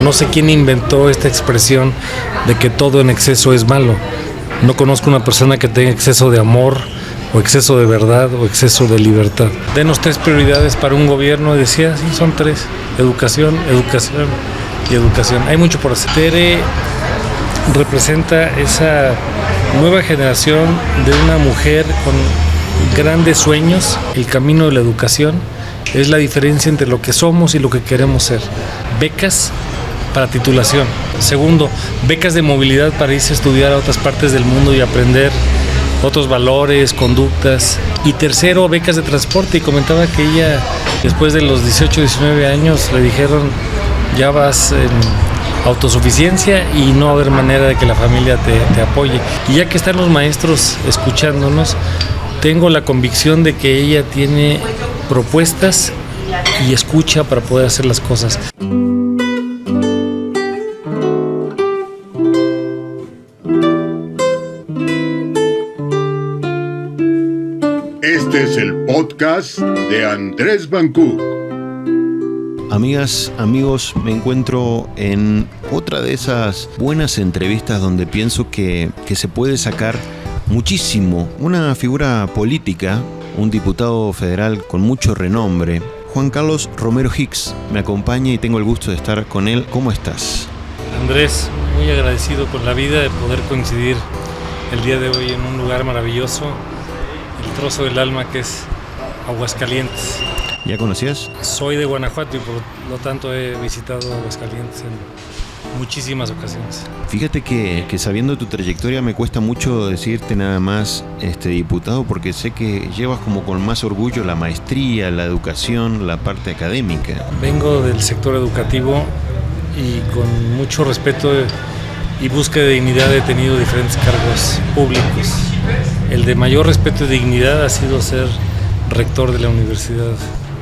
No sé quién inventó esta expresión de que todo en exceso es malo. No conozco una persona que tenga exceso de amor, o exceso de verdad, o exceso de libertad. Denos 3 prioridades para un gobierno, y decía, sí, son 3: educación, educación y educación. Hay mucho por hacer. Tere representa esa nueva generación de una mujer con grandes sueños. El camino de la educación es la diferencia entre lo que somos y lo que queremos ser. Becas para titulación. Segundo, becas de movilidad para irse a estudiar a otras partes del mundo y aprender otros valores, conductas. Y tercero, becas de transporte. Y comentaba que ella, después de los 18, 19 años, le dijeron, ya vas en autosuficiencia y no va a haber manera de que la familia te apoye. Y ya que están los maestros escuchándonos, tengo la convicción de que ella tiene propuestas y escucha para poder hacer las cosas. Este es el podcast de Andrés Van Cook. Amigas, amigos, me encuentro en otra de esas buenas entrevistas donde pienso que se puede sacar muchísimo. Una figura política, un diputado federal con mucho renombre, Juan Carlos Romero Hicks, me acompaña y tengo el gusto de estar con él. ¿Cómo estás? Andrés, muy agradecido con la vida de poder coincidir el día de hoy en un lugar maravilloso, el trozo del alma que es Aguascalientes. ¿Ya conocías? Soy de Guanajuato y por lo tanto he visitado Aguascalientes en muchísimas ocasiones. Fíjate que sabiendo tu trayectoria me cuesta mucho decirte nada más diputado, porque sé que llevas como con más orgullo la maestría, la educación, la parte académica. Vengo del sector educativo y con mucho respeto y búsqueda de dignidad he tenido diferentes cargos públicos. El de mayor respeto y dignidad ha sido ser rector de la Universidad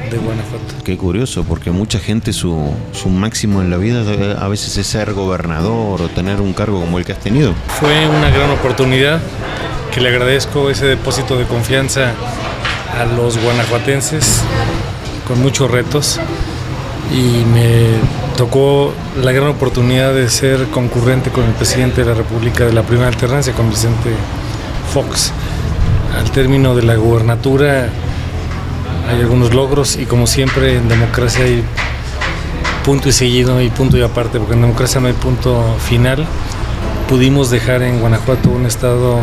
de Guanajuato. Qué curioso, porque mucha gente su máximo en la vida a veces es ser gobernador o tener un cargo como el que has tenido. Fue una gran oportunidad que le agradezco ese depósito de confianza a los guanajuatenses con muchos retos, y me tocó la gran oportunidad de ser concurrente con el presidente de la República de la primera alternancia, con Vicente Fox. Al término de la gubernatura hay algunos logros, y como siempre en democracia hay punto y seguido y punto y aparte, porque en democracia no hay punto final. Pudimos dejar en Guanajuato un estado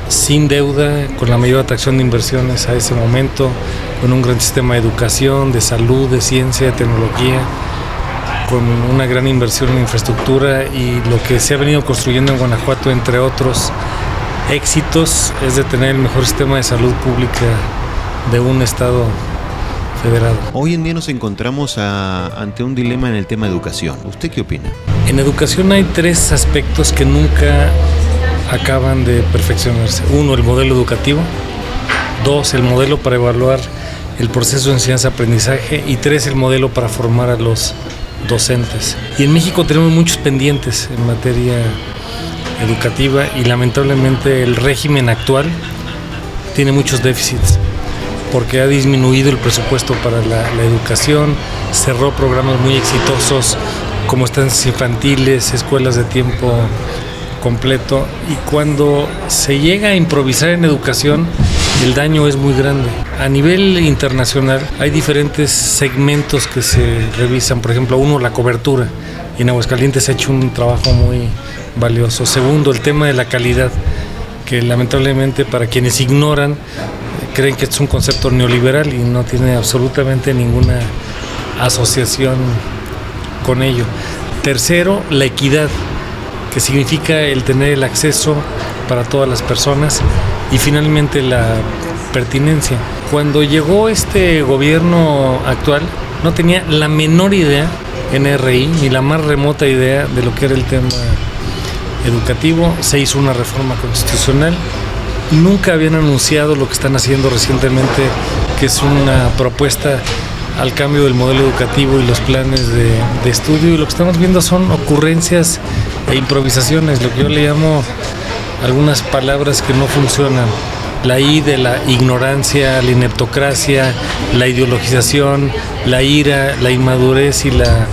sin deuda, con la mayor atracción de inversiones a ese momento, con un gran sistema de educación, de salud, de ciencia, de tecnología, con una gran inversión en infraestructura, y lo que se ha venido construyendo en Guanajuato, entre otros éxitos, es de tener el mejor sistema de salud pública de un estado federado. Hoy en día nos encontramos ante un dilema en el tema de educación. ¿Usted qué opina? En educación hay 3 aspectos que nunca acaban de perfeccionarse. 1, el modelo educativo. 2, el modelo para evaluar el proceso de enseñanza-aprendizaje. Y 3, el modelo para formar a los docentes. Y en México tenemos muchos pendientes en materia educativa, y lamentablemente el régimen actual tiene muchos déficits, porque ha disminuido el presupuesto para la educación, cerró programas muy exitosos como estancias infantiles, escuelas de tiempo completo, y cuando se llega a improvisar en educación, el daño es muy grande. A nivel internacional hay diferentes segmentos que se revisan. Por ejemplo, 1, la cobertura, y en Aguascalientes se ha hecho un trabajo muy valioso. 2, el tema de la calidad, que lamentablemente para quienes ignoran creen que es un concepto neoliberal y no tiene absolutamente ninguna asociación con ello. 3, la equidad, que significa el tener el acceso para todas las personas. Y finalmente la pertinencia. Cuando llegó este gobierno actual, no tenía la menor idea NRI, ni la más remota idea de lo que era el tema educativo. Se hizo una reforma constitucional. Nunca habían anunciado lo que están haciendo recientemente, que es una propuesta al cambio del modelo educativo y los planes de estudio. Y lo que estamos viendo son ocurrencias e improvisaciones, lo que yo le llamo algunas palabras que no funcionan. La I de la ignorancia, la ineptocracia, la ideologización, la ira, la inmadurez y la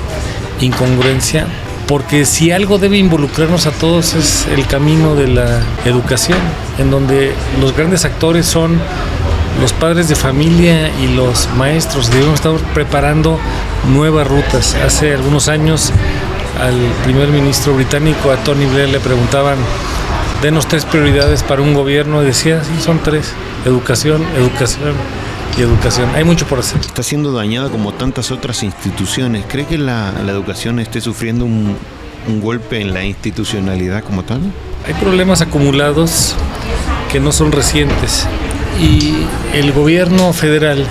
incongruencia, porque si algo debe involucrarnos a todos es el camino de la educación, en donde los grandes actores son los padres de familia y los maestros. Debemos estar preparando nuevas rutas. Hace algunos años al primer ministro británico, a Tony Blair, le preguntaban: denos 3 prioridades para un gobierno, y decía: sí, son 3: educación, educación y educación. Hay mucho por hacer. Está siendo dañada como tantas otras instituciones. ¿Cree que la educación esté sufriendo un golpe en la institucionalidad como tal? Hay problemas acumulados que no son recientes, y el gobierno federal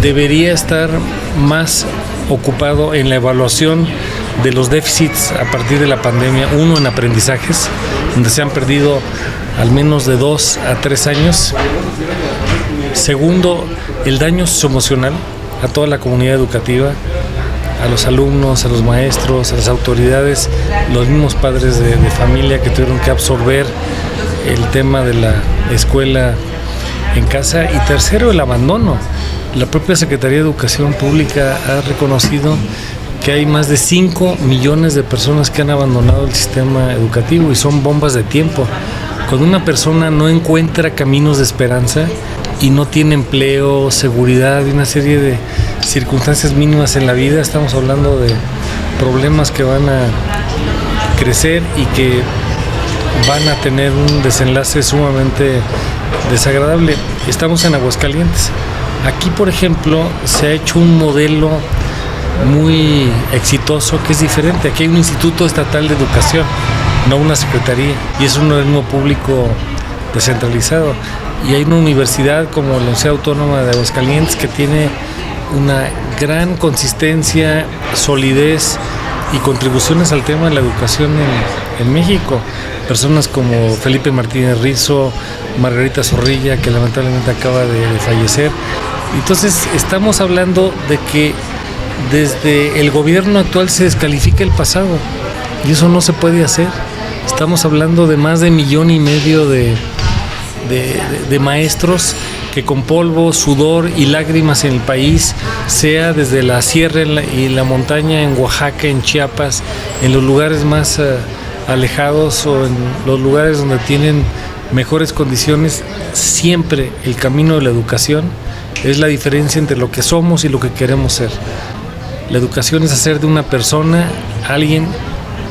debería estar más ocupado en la evaluación de los déficits a partir de la pandemia. Uno, en aprendizajes, donde se han perdido al menos de 2 a 3 años. Segundo, el daño socioemocional a toda la comunidad educativa, a los alumnos, a los maestros, a las autoridades, los mismos padres de familia que tuvieron que absorber el tema de la escuela en casa. Y tercero, el abandono. La propia Secretaría de Educación Pública ha reconocido que hay más de 5 millones de personas que han abandonado el sistema educativo, y son bombas de tiempo. Cuando una persona no encuentra caminos de esperanza y no tiene empleo, seguridad y una serie de circunstancias mínimas en la vida, estamos hablando de problemas que van a crecer y que van a tener un desenlace sumamente desagradable. Estamos en Aguascalientes. Aquí, por ejemplo, se ha hecho un modelo muy exitoso que es diferente. Aquí hay un Instituto Estatal de Educación, no una secretaría, y es un organismo público descentralizado. Y hay una universidad como la Universidad Autónoma de Aguascalientes que tiene una gran consistencia, solidez y contribuciones al tema de la educación en México. Personas como Felipe Martínez Rizo, Margarita Zorrilla, que lamentablemente acaba de fallecer. Entonces estamos hablando de que desde el gobierno actual se descalifica el pasado, y eso no se puede hacer. Estamos hablando de más de 1,5 millones de maestros que con polvo, sudor y lágrimas en el país, sea desde la sierra y la montaña en Oaxaca, en Chiapas, en los lugares más alejados o en los lugares donde tienen mejores condiciones, siempre el camino de la educación es la diferencia entre lo que somos y lo que queremos ser. La educación es hacer de una persona alguien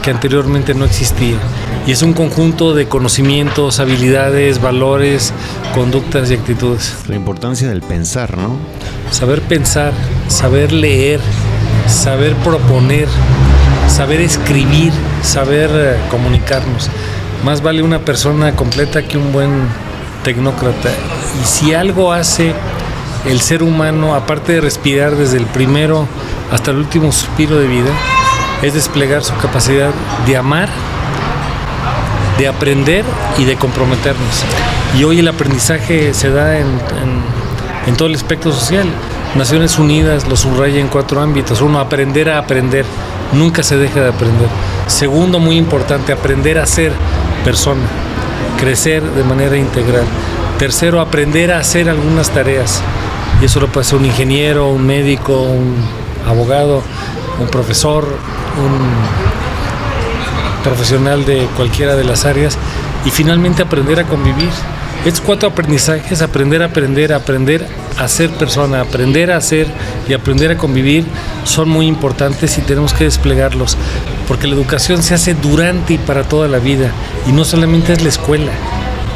que anteriormente no existía, y es un conjunto de conocimientos, habilidades, valores, conductas y actitudes. La importancia del pensar, ¿no? Saber pensar, saber leer, saber proponer, saber escribir, saber comunicarnos. Más vale una persona completa que un buen tecnócrata. Y si algo hace el ser humano, aparte de respirar desde el primero hasta el último suspiro de vida, es desplegar su capacidad de amar, de aprender y de comprometernos. Y hoy el aprendizaje se da en todo el espectro social. Naciones Unidas lo subraya en 4 ámbitos. 1, aprender a aprender. Nunca se deja de aprender. Segundo, muy importante, aprender a ser persona, crecer de manera integral. Tercero, aprender a hacer algunas tareas. Y eso lo puede hacer un ingeniero, un médico, un abogado, un profesor, un profesional de cualquiera de las áreas. Y finalmente, aprender a convivir. Estos 4 aprendizajes: aprender a aprender, aprender a ser persona, aprender a hacer y aprender a convivir, son muy importantes y tenemos que desplegarlos, porque la educación se hace durante y para toda la vida, y no solamente es la escuela.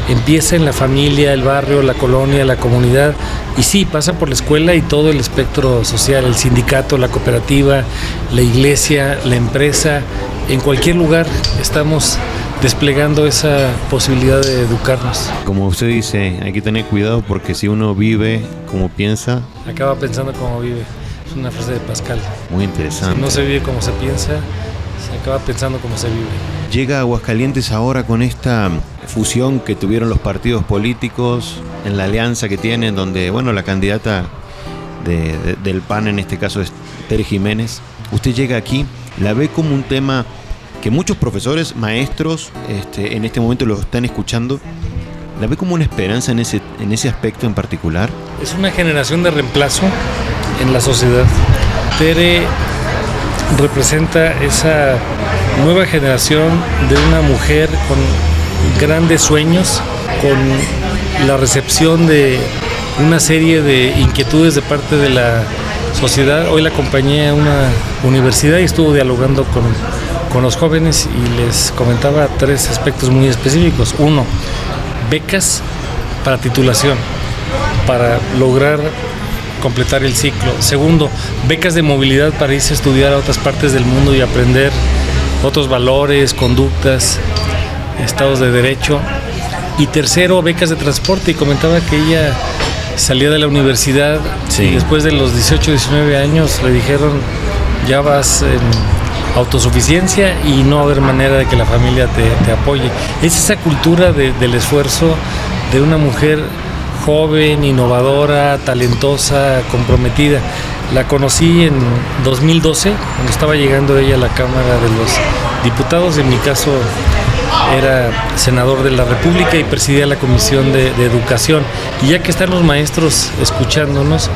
Empieza en la familia, el barrio, la colonia, la comunidad, y sí, pasa por la escuela y todo el espectro social, el sindicato, la cooperativa, la iglesia, la empresa. En cualquier lugar estamos desplegando esa posibilidad de educarnos. Como usted dice, hay que tener cuidado, porque si uno vive como piensa, acaba pensando como vive. Es una frase de Pascal. Muy interesante. Si no se vive como se piensa, se acaba pensando como se vive. Llega a Aguascalientes ahora con esta fusión que tuvieron los partidos políticos, en la alianza que tienen, donde, bueno, la candidata del PAN en este caso es Tere Jiménez. Usted llega aquí, la ve como un tema que muchos profesores, maestros, en este momento lo están escuchando. ¿La ve como una esperanza en ese aspecto en particular? Es una generación de reemplazo en la sociedad. Tere representa esa nueva generación de una mujer con grandes sueños, con la recepción de una serie de inquietudes de parte de la sociedad. Hoy la acompañé a una universidad y estuvo dialogando con los jóvenes y les comentaba 3 aspectos muy específicos. 1, becas para titulación, para lograr completar el ciclo. 2, becas de movilidad para irse a estudiar a otras partes del mundo y aprender otros valores, conductas, estados de derecho. Y 3, becas de transporte, y comentaba que ella salía de la universidad y después de los 18, 19 años le dijeron: ya vas en autosuficiencia y no va a haber manera de que la familia te apoye. Es esa cultura del esfuerzo de una mujer joven, innovadora, talentosa, comprometida. La conocí en 2012, cuando estaba llegando ella a la Cámara de los Diputados. En mi caso era senador de la República y presidía la Comisión de Educación. Y ya que están los maestros escuchándonos,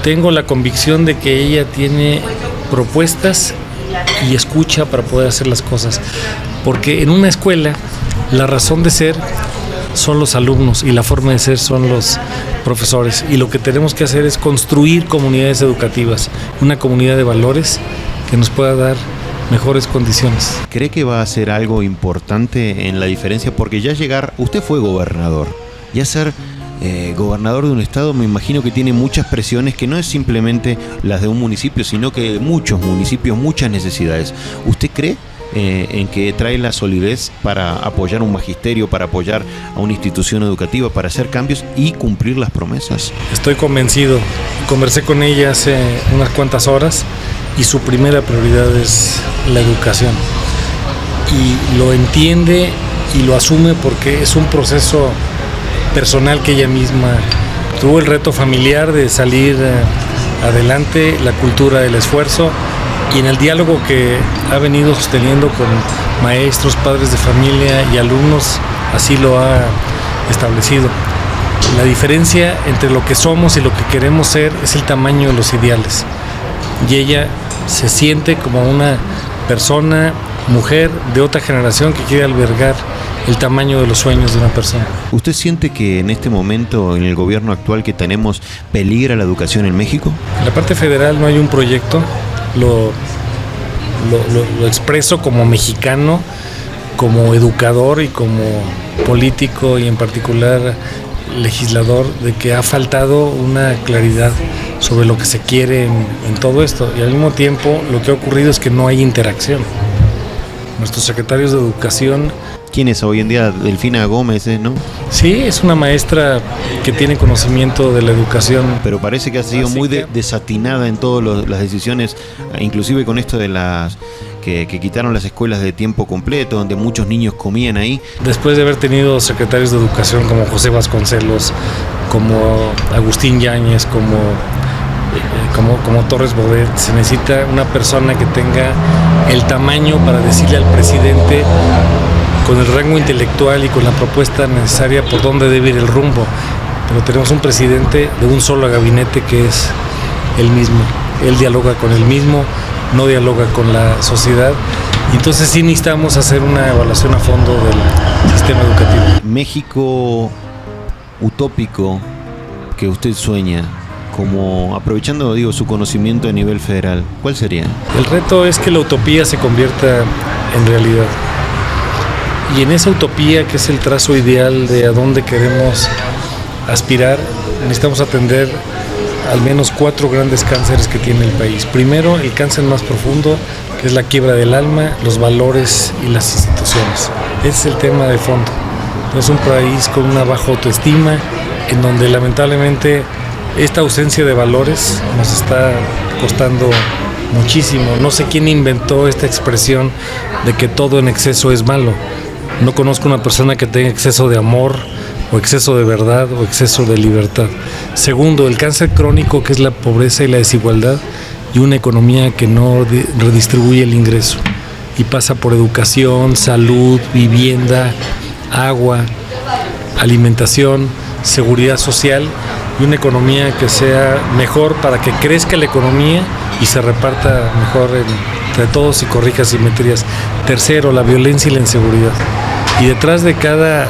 tengo la convicción de que ella tiene propuestas y escucha para poder hacer las cosas. Porque en una escuela la razón de ser son los alumnos y la forma de ser son los profesores. Y lo que tenemos que hacer es construir comunidades educativas, una comunidad de valores que nos pueda dar mejores condiciones. ¿Cree que va a ser algo importante en la diferencia? Porque ya llegar, usted fue gobernador, ya ser gobernador de un estado, me imagino que tiene muchas presiones, que no es simplemente las de un municipio, sino que de muchos municipios, muchas necesidades. ¿Usted cree en que trae la solidez para apoyar un magisterio, para apoyar a una institución educativa, para hacer cambios y cumplir las promesas? Estoy convencido. Conversé con ella hace unas cuantas horas y su primera prioridad es la educación. Y lo entiende y lo asume porque es un proceso personal que ella misma tuvo, el reto familiar de salir adelante, la cultura del esfuerzo, y en el diálogo que ha venido sosteniendo con maestros, padres de familia y alumnos, así lo ha establecido. La diferencia entre lo que somos y lo que queremos ser es el tamaño de los ideales. Y ella se siente como una persona, mujer de otra generación que quiere albergar el tamaño de los sueños de una persona. ¿Usted siente que en este momento, en el gobierno actual que tenemos, peligra la educación en México? En la parte federal no hay un proyecto. Lo expreso como mexicano, como educador y como político y en particular legislador, de que ha faltado una claridad sobre lo que se quiere en todo esto, y al mismo tiempo lo que ha ocurrido es que no hay interacción. Nuestros secretarios de educación... ¿Quién es hoy en día? Delfina Gómez, ¿no? Sí, es una maestra que tiene conocimiento de la educación. Pero parece que ha sido muy desatinada en todas las decisiones, inclusive con esto de las que quitaron las escuelas de tiempo completo, donde muchos niños comían ahí. Después de haber tenido secretarios de educación como José Vasconcelos, como Agustín Yáñez, como Torres Bodet, se necesita una persona que tenga el tamaño para decirle al presidente, con el rango intelectual y con la propuesta necesaria, por dónde debe ir el rumbo. Pero tenemos un presidente de un solo gabinete que es el mismo. Él dialoga con él mismo, no dialoga con la sociedad. Y entonces sí necesitamos hacer una evaluación a fondo del sistema educativo. México utópico que usted sueña, como aprovechando, su conocimiento a nivel federal, ¿cuál sería? El reto es que la utopía se convierta en realidad. Y en esa utopía, que es el trazo ideal de a dónde queremos aspirar, necesitamos atender al menos 4 grandes cánceres que tiene el país. Primero, el cáncer más profundo, que es la quiebra del alma, los valores y las instituciones. Ese es el tema de fondo. Es un país con una baja autoestima, en donde lamentablemente esta ausencia de valores nos está costando muchísimo. No sé quién inventó esta expresión de que todo en exceso es malo. No conozco una persona que tenga exceso de amor, o exceso de verdad, o exceso de libertad. Segundo, el cáncer crónico, que es la pobreza y la desigualdad, y una economía que no redistribuye el ingreso. Y pasa por educación, salud, vivienda, agua, alimentación, seguridad social, y una economía que sea mejor para que crezca la economía y se reparta mejor entre todos y corrija asimetrías. Tercero, la violencia y la inseguridad. Y detrás de cada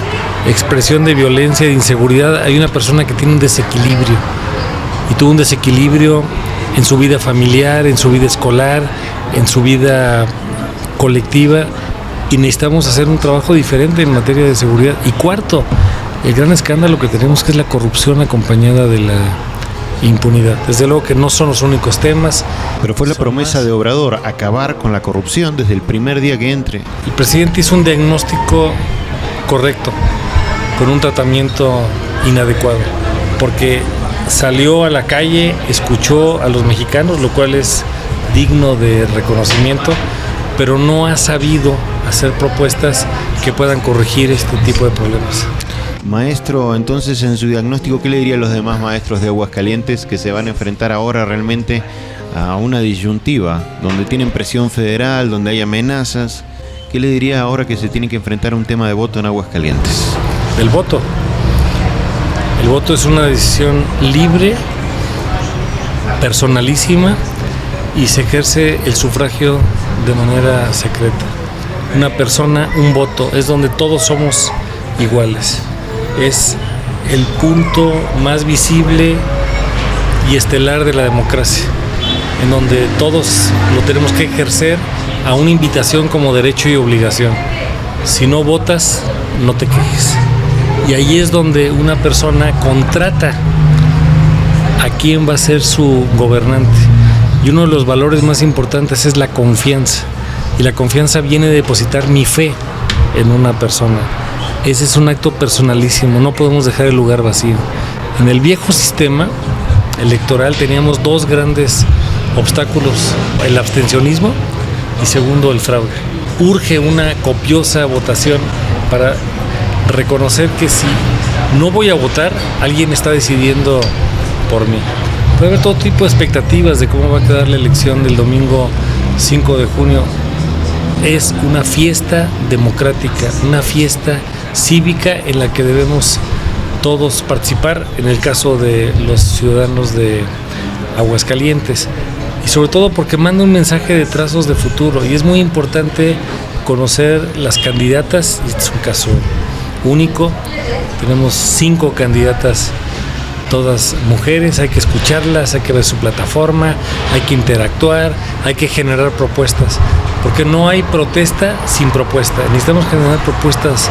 expresión de violencia e de inseguridad hay una persona que tiene un desequilibrio. Y tuvo un desequilibrio en su vida familiar, en su vida escolar, en su vida colectiva. Y necesitamos hacer un trabajo diferente en materia de seguridad. Y cuarto, el gran escándalo que tenemos, que es la corrupción acompañada de la impunidad. Desde luego que no son los únicos temas. Pero fue la promesa de Obrador, acabar con la corrupción desde el primer día que entre. El presidente hizo un diagnóstico correcto, con un tratamiento inadecuado, porque salió a la calle, escuchó a los mexicanos, lo cual es digno de reconocimiento, pero no ha sabido hacer propuestas que puedan corregir este tipo de problemas. Maestro, entonces en su diagnóstico, ¿qué le diría a los demás maestros de Aguascalientes que se van a enfrentar ahora realmente a una disyuntiva, donde tienen presión federal, donde hay amenazas? ¿Qué le diría ahora que se tiene que enfrentar a un tema de voto en Aguascalientes? El voto. El voto es una decisión libre, personalísima, y se ejerce el sufragio de manera secreta. Una persona, un voto, es donde todos somos iguales. Es el punto más visible y estelar de la democracia, en donde todos lo tenemos que ejercer a una invitación como derecho y obligación. Si no votas, no te quejes. Y ahí es donde una persona contrata a quién va a ser su gobernante. Y uno de los valores más importantes es la confianza. Y la confianza viene de depositar mi fe en una persona. Ese es un acto personalísimo, no podemos dejar el lugar vacío. En el viejo sistema electoral teníamos dos grandes obstáculos: el abstencionismo y segundo, el fraude. Urge una copiosa votación para reconocer que si no voy a votar, alguien está decidiendo por mí. Puede haber todo tipo de expectativas de cómo va a quedar la elección del domingo 5 de junio. Es una fiesta democrática, una fiesta cívica en la que debemos todos participar, en el caso de los ciudadanos de Aguascalientes, y sobre todo porque manda un mensaje de trazos de futuro, y es muy importante conocer las candidatas. Este es un caso único, tenemos 5 candidatas, todas mujeres, hay que escucharlas, hay que ver su plataforma, hay que interactuar, hay que generar propuestas, porque no hay protesta sin propuesta. Necesitamos generar propuestas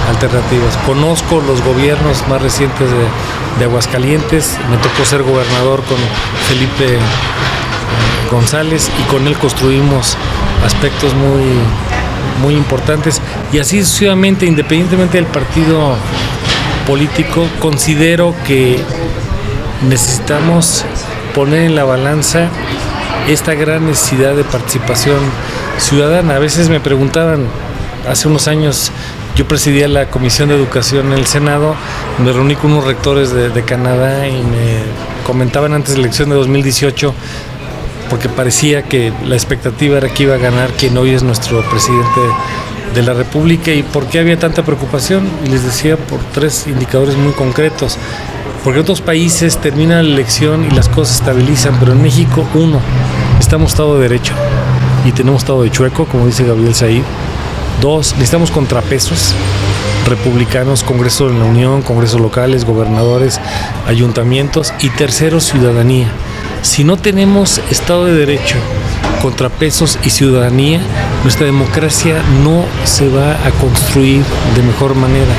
alternativas. Conozco los gobiernos más recientes de Aguascalientes, me tocó ser gobernador con Felipe González y con él construimos aspectos muy importantes, y así sucesivamente, independientemente del partido político. Considero que necesitamos poner en la balanza esta gran necesidad de participación ciudadana. A veces me preguntaban, hace unos años yo presidía la Comisión de Educación en el Senado, me reuní con unos rectores de Canadá y me comentaban antes de la elección de 2018, porque parecía que la expectativa era que iba a ganar quien hoy es nuestro presidente de la República, y por qué había tanta preocupación, y les decía por 3 indicadores muy concretos. Porque en otros países termina la elección y las cosas se estabilizan, pero en México, 1, estamos Estado de Derecho y tenemos Estado de Chueco, como dice Gabriel Said. 2, necesitamos contrapesos republicanos, Congreso de la Unión, congresos locales, gobernadores, ayuntamientos. Y tercero, ciudadanía. Si no tenemos Estado de Derecho, contrapesos y ciudadanía, nuestra democracia no se va a construir de mejor manera.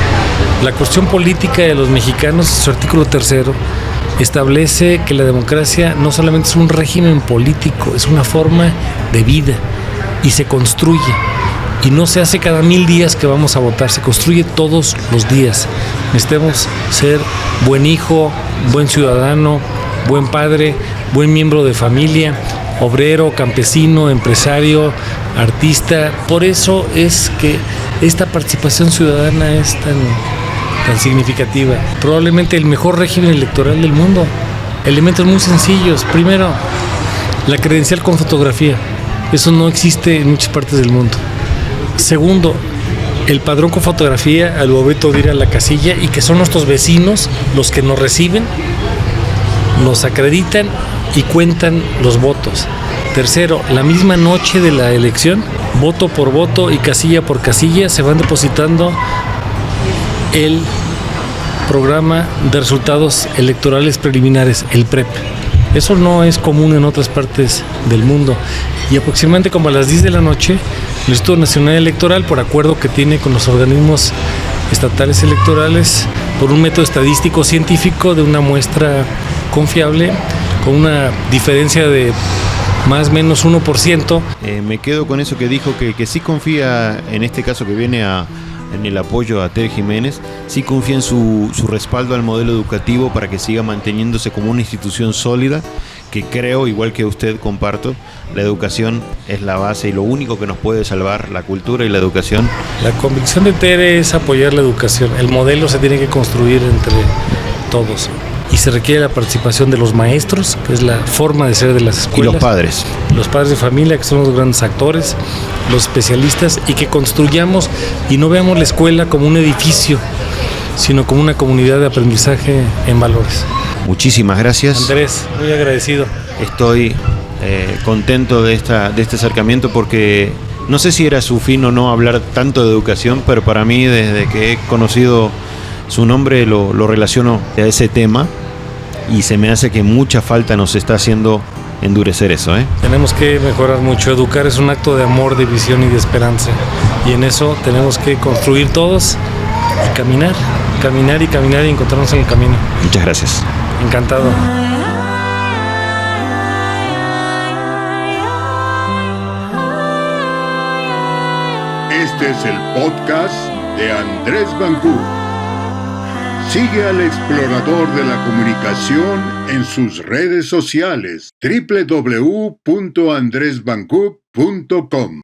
La cuestión política de los mexicanos, su artículo 3, establece que la democracia no solamente es un régimen político, es una forma de vida, y se construye. Y no se hace cada 1000 días que vamos a votar, se construye todos los días. Necesitamos ser buen hijo, buen ciudadano, buen padre, buen miembro de familia, obrero, campesino, empresario, artista. Por eso es que esta participación ciudadana es tan significativa. Probablemente el mejor régimen electoral del mundo. Elementos muy sencillos. Primero, la credencial con fotografía. Eso no existe en muchas partes del mundo. Segundo, el padrón con fotografía al momento de ir a la casilla, y que son nuestros vecinos los que nos reciben, nos acreditan y cuentan los votos. Tercero, la misma noche de la elección, voto por voto y casilla por casilla, se van depositando el programa de resultados electorales preliminares, el PREP. Eso no es común en otras partes del mundo. Y aproximadamente como a las 10 de la noche, el Instituto Nacional Electoral, por acuerdo que tiene con los organismos estatales electorales, por un método estadístico científico de una muestra confiable, con una diferencia de más o menos 1%. Me quedo con eso que dijo, que sí confía, en este caso que viene en el apoyo a Tere Jiménez, sí confía en su respaldo al modelo educativo para que siga manteniéndose como una institución sólida, que creo, igual que usted, comparto, la educación es la base y lo único que nos puede salvar, la cultura y la educación. La convicción de Tere es apoyar la educación. El modelo se tiene que construir entre todos y se requiere la participación de los maestros, que es la forma de ser de las escuelas. Y los padres. Los padres de familia, que son los grandes actores, los especialistas, y que construyamos y no veamos la escuela como un edificio, sino como una comunidad de aprendizaje en valores. Muchísimas gracias. Andrés, muy agradecido. Estoy contento de este acercamiento porque no sé si era su fin o no hablar tanto de educación, pero para mí desde que he conocido su nombre lo relaciono a ese tema y se me hace que mucha falta nos está haciendo endurecer eso. Tenemos que mejorar mucho. Educar es un acto de amor, de visión y de esperanza, y en eso tenemos que construir todos y caminar y encontrarnos en el camino. Muchas gracias. Encantado. Este es el podcast de Andrés Bancú. Sigue al explorador de la comunicación en sus redes sociales www.andresbancú.com.